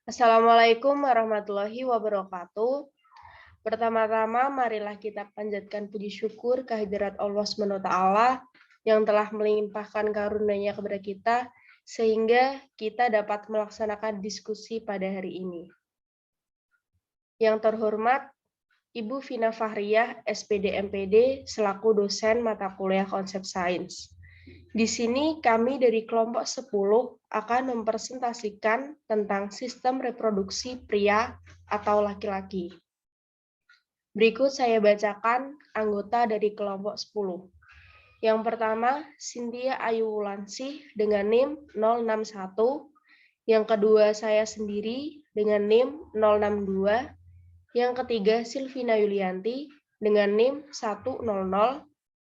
Assalamualaikum warahmatullahi wabarakatuh. Pertama-tama, marilah kita panjatkan puji syukur kehadirat Allah SWT yang telah melimpahkan karunia-Nya kepada kita, sehingga kita dapat melaksanakan diskusi pada hari ini. Yang terhormat, Ibu Vina Fahriyah, SPD MPD, selaku dosen mata kuliah konsep sains. Di sini kami dari kelompok 10 akan mempresentasikan tentang sistem reproduksi pria atau laki-laki. Berikut saya bacakan anggota dari kelompok 10. Yang pertama, Cynthia Ayu Wulansih dengan NIM 061. Yang kedua, saya sendiri dengan NIM 062. Yang ketiga, Silvina Yulianti dengan NIM 100.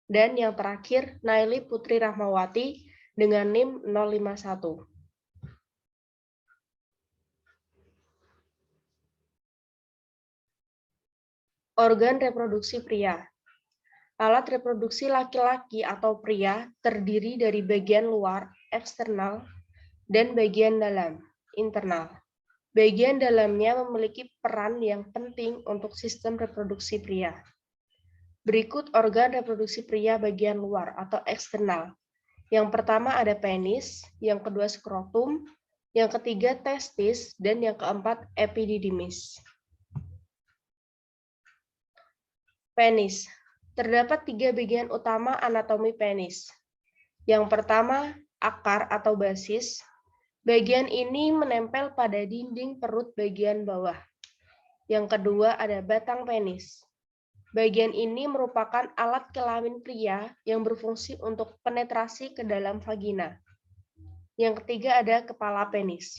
Dan yang terakhir, Naili Putri Rahmawati dengan NIM 051. Organ reproduksi pria. Alat reproduksi laki-laki atau pria terdiri dari bagian luar, eksternal, dan bagian dalam, internal. Bagian dalamnya memiliki peran yang penting untuk sistem reproduksi pria. Berikut organ reproduksi pria bagian luar atau eksternal. Yang pertama ada penis, yang kedua skrotum, yang ketiga testis, dan yang keempat epididymis. Penis. Terdapat 3 bagian utama anatomi penis. Yang pertama, akar atau basis. Bagian ini menempel pada dinding perut bagian bawah. Yang kedua ada batang penis. Bagian ini merupakan alat kelamin pria yang berfungsi untuk penetrasi ke dalam vagina. Yang ketiga ada kepala penis.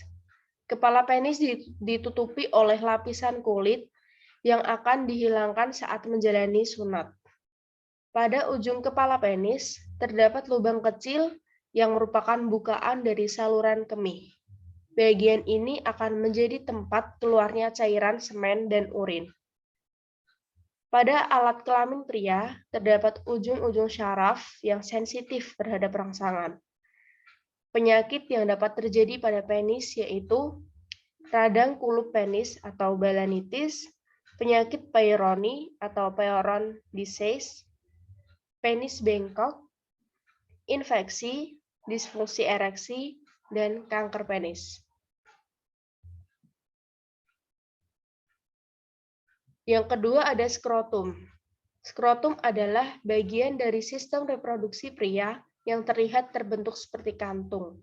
Kepala penis ditutupi oleh lapisan kulit yang akan dihilangkan saat menjalani sunat. Pada ujung kepala penis terdapat lubang kecil yang merupakan bukaan dari saluran kemih. Bagian ini akan menjadi tempat keluarnya cairan semen dan urin. Pada alat kelamin pria, terdapat ujung-ujung syaraf yang sensitif terhadap rangsangan. Penyakit yang dapat terjadi pada penis yaitu radang kulup penis atau balanitis, penyakit Peyronie atau Peyronie disease, penis bengkok, infeksi, disfungsi ereksi, dan kanker penis. Yang kedua ada skrotum. Skrotum adalah bagian dari sistem reproduksi pria yang terlihat terbentuk seperti kantung.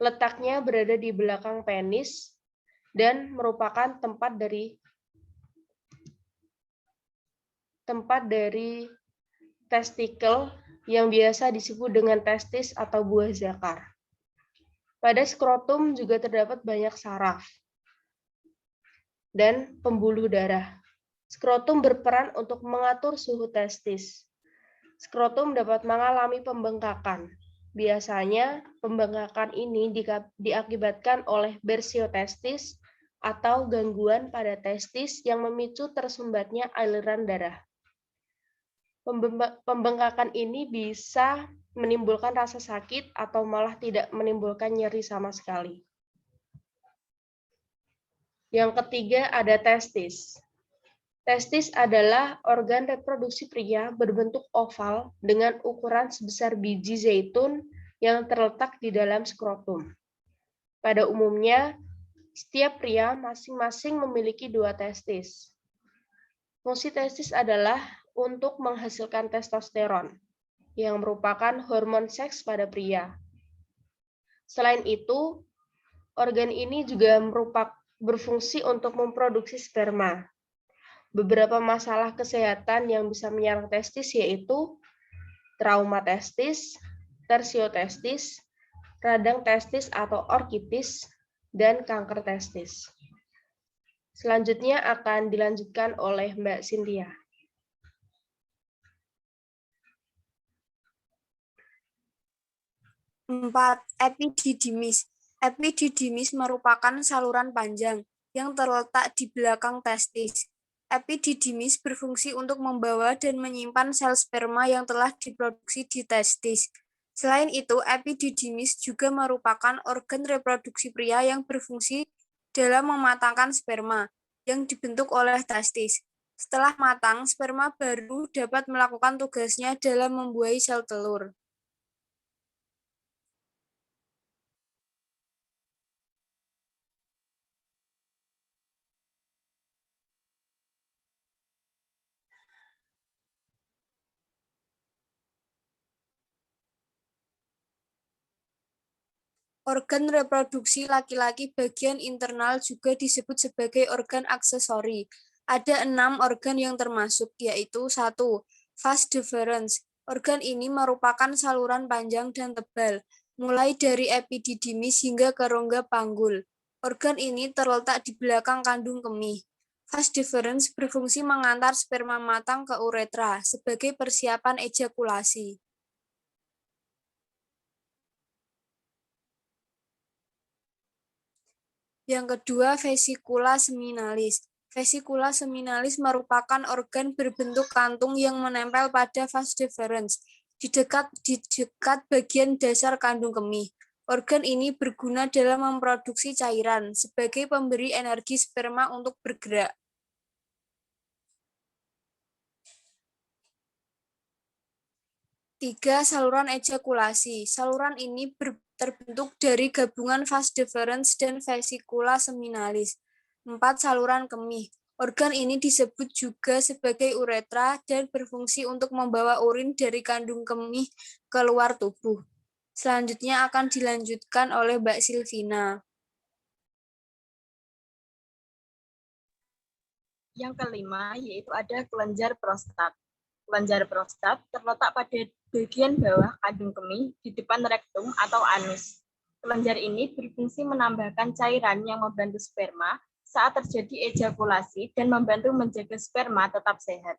Letaknya berada di belakang penis dan merupakan tempat dari testikel yang biasa disebut dengan testis atau buah zakar. Pada skrotum juga terdapat banyak saraf dan pembuluh darah. Skrotum berperan untuk mengatur suhu testis. Skrotum dapat mengalami pembengkakan. Biasanya, pembengkakan ini diakibatkan oleh bersiotestis atau gangguan pada testis yang memicu tersumbatnya aliran darah. Pembengkakan ini bisa menimbulkan rasa sakit atau malah tidak menimbulkan nyeri sama sekali. Yang ketiga ada testis. Testis adalah organ reproduksi pria berbentuk oval dengan ukuran sebesar biji zaitun yang terletak di dalam skrotum. Pada umumnya, setiap pria masing-masing memiliki 2 testis. Fungsi testis adalah untuk menghasilkan testosteron, yang merupakan hormon seks pada pria. Selain itu, organ ini juga berfungsi untuk memproduksi sperma. Beberapa masalah kesehatan yang bisa menyerang testis yaitu trauma testis, tersiotestis, radang testis atau orkitis, dan kanker testis. Selanjutnya akan dilanjutkan oleh Mbak Cynthia. Empat, epididymis. Epididymis merupakan saluran panjang yang terletak di belakang testis. Epididymis berfungsi untuk membawa dan menyimpan sel sperma yang telah diproduksi di testis. Selain itu, epididymis juga merupakan organ reproduksi pria yang berfungsi dalam mematangkan sperma yang dibentuk oleh testis. Setelah matang, sperma baru dapat melakukan tugasnya dalam membuahi sel telur. Organ reproduksi laki-laki bagian internal juga disebut sebagai organ aksesori. Ada 6 organ yang termasuk, yaitu 1. Vas deferens. Organ ini merupakan saluran panjang dan tebal, mulai dari epididymis hingga ke rongga panggul. Organ ini terletak di belakang kandung kemih. Vas deferens berfungsi mengantar sperma matang ke uretra sebagai persiapan ejakulasi. Yang kedua, vesikula seminalis. Vesikula seminalis merupakan organ berbentuk kantung yang menempel pada vas deferens di dekat bagian dasar kandung kemih. Organ ini berguna dalam memproduksi cairan sebagai pemberi energi sperma untuk bergerak. Tiga, saluran ejakulasi. Saluran ini terbentuk dari gabungan vas deferens dan vesikula seminalis. 4. Saluran kemih. Organ ini disebut juga sebagai uretra dan berfungsi untuk membawa urin dari kandung kemih keluar tubuh. Selanjutnya akan dilanjutkan oleh Mbak Silvina. Yang kelima yaitu ada kelenjar prostat. Kelenjar prostat terletak pada bagian bawah kandung kemih di depan rektum atau anus. Kelenjar ini berfungsi menambahkan cairan yang membantu sperma saat terjadi ejakulasi dan membantu menjaga sperma tetap sehat.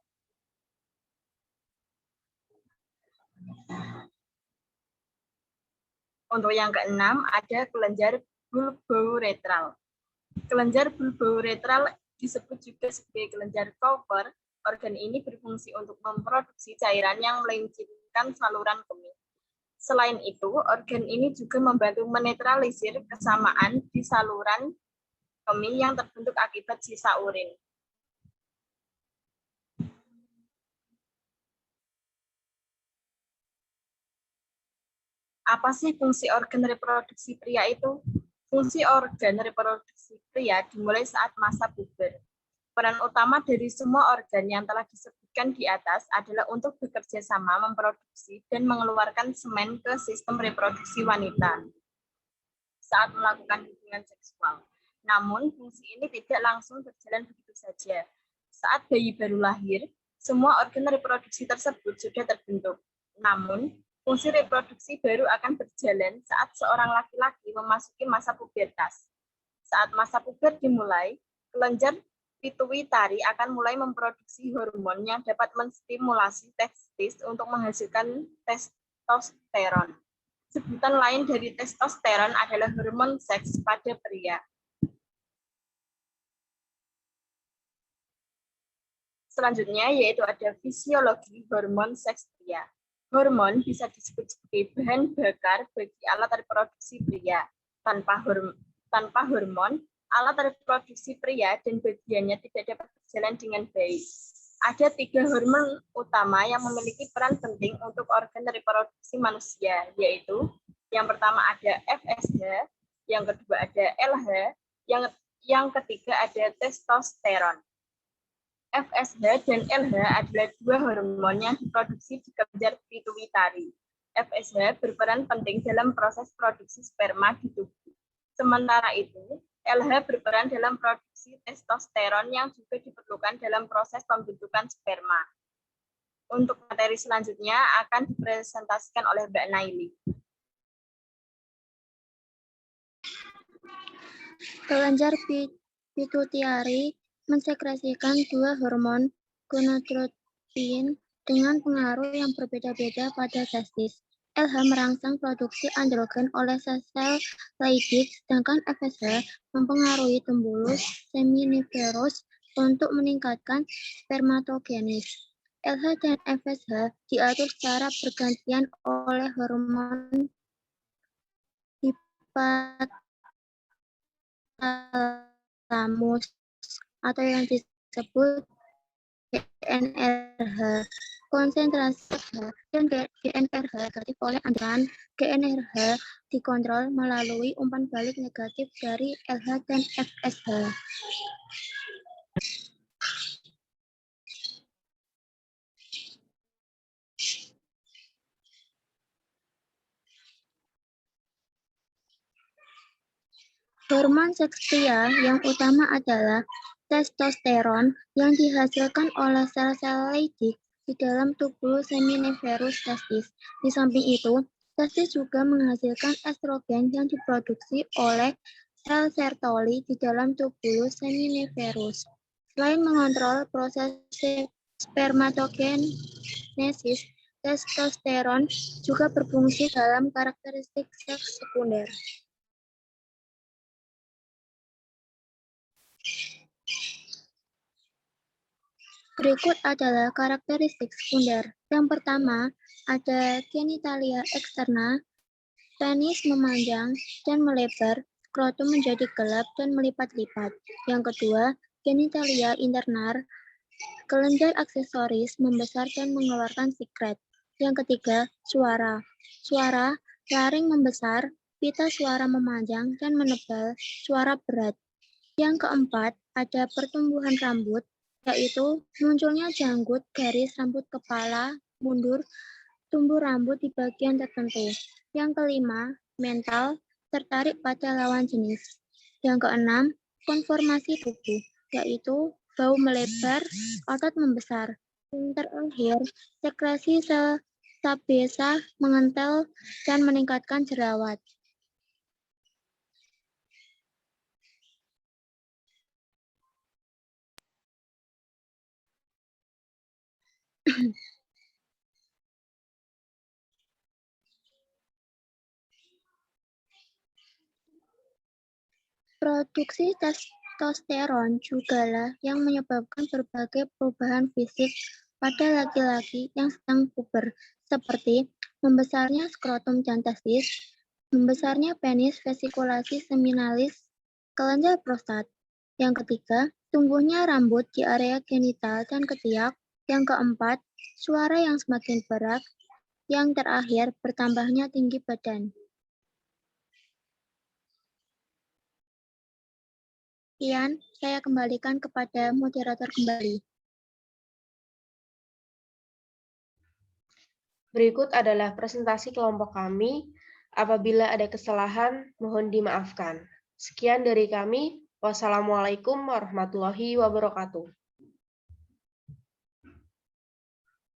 Untuk yang keenam ada kelenjar bulbouretral. Kelenjar bulbouretral disebut juga sebagai kelenjar Cowper. Organ ini berfungsi untuk memproduksi cairan yang melincirkan saluran kemih. Selain itu, organ ini juga membantu menetralisir kesamaan di saluran kemih yang terbentuk akibat sisa urin. Apa sih fungsi organ reproduksi pria itu? Fungsi organ reproduksi pria dimulai saat masa puber. Peran utama dari semua organ yang telah disebutkan di atas adalah untuk bekerja sama memproduksi dan mengeluarkan semen ke sistem reproduksi wanita saat melakukan hubungan seksual. Namun, fungsi ini tidak langsung berjalan begitu saja. Saat bayi baru lahir, semua organ reproduksi tersebut sudah terbentuk. Namun, fungsi reproduksi baru akan berjalan saat seorang laki-laki memasuki masa pubertas. Saat masa puber dimulai, kelenjar pituitari akan mulai memproduksi hormon yang dapat menstimulasi testis untuk menghasilkan testosteron. Sebutan lain dari testosteron adalah hormon seks pada pria. Selanjutnya yaitu ada fisiologi hormon seks pria. Hormon bisa disebut sebagai bahan bakar bagi alat reproduksi pria. Tanpa hormon, alat reproduksi pria dan bagiannya tidak dapat berjalan dengan baik. Ada 3 hormon utama yang memiliki peran penting untuk organ reproduksi manusia, yaitu yang pertama ada FSH, yang kedua ada LH, yang ketiga ada testosteron. FSH dan LH adalah 2 hormon yang diproduksi di kelenjar pituitari. FSH berperan penting dalam proses produksi sperma di tubuh. Sementara itu, LH berperan dalam produksi testosteron yang juga diperlukan dalam proses pembentukan sperma. Untuk materi selanjutnya akan dipresentasikan oleh Mbak Naili. Kelenjar pituitari mensekresikan 2 hormon gonadotropin dengan pengaruh yang berbeda-beda pada testis. LH merangsang produksi androgen oleh sel Leydig, sedangkan FSH mempengaruhi tumbuh seminiferus untuk meningkatkan spermatogenesis. LH dan FSH diatur secara bergantian oleh hormon hipotalamus talamus atau yang disebut GNRH. Konsentrasi dan GNRH negatif oleh aliran GNRH dikontrol melalui umpan balik negatif dari LH dan FSH. Hormon seks pria yang utama adalah testosteron yang dihasilkan oleh sel-sel Leydig di dalam tubuh seminiferus testis. Di samping itu, testis juga menghasilkan estrogen yang diproduksi oleh sel Sertoli di dalam tubuh seminiferus. Selain mengontrol proses spermatogenesis, testosteron juga berfungsi dalam karakteristik seks sekunder. Berikut adalah karakteristik sekunder. Yang pertama, ada genitalia eksterna, penis memanjang dan melebar, skrotum menjadi gelap dan melipat-lipat. Yang kedua, genitalia internar, kelenjar aksesoris membesar dan mengeluarkan sekret. Yang ketiga, suara. Suara, laring membesar, pita suara memanjang dan menebal, suara berat. Yang keempat, ada pertumbuhan rambut, yaitu munculnya janggut garis rambut kepala mundur, tumbuh rambut di bagian tertentu. Yang kelima, mental, tertarik pada lawan jenis. Yang keenam, konformasi tubuh, yaitu bau melebar, otot membesar. Yang terakhir, sekresi sel sabesa mengentel dan meningkatkan jerawat. Produksi testosteron jugalah yang menyebabkan berbagai perubahan fisik pada laki-laki yang sedang puber, seperti membesarnya skrotum dan testis, membesarnya penis, vesikulasi seminalis, kelenjar prostat. Yang ketiga, tumbuhnya rambut di area genital dan ketiak. Yang keempat, suara yang semakin berat. Yang terakhir, bertambahnya tinggi badan. Sekian, saya kembalikan kepada moderator kembali. Berikut adalah presentasi kelompok kami. Apabila ada kesalahan, mohon dimaafkan. Sekian dari kami. Wassalamualaikum warahmatullahi wabarakatuh.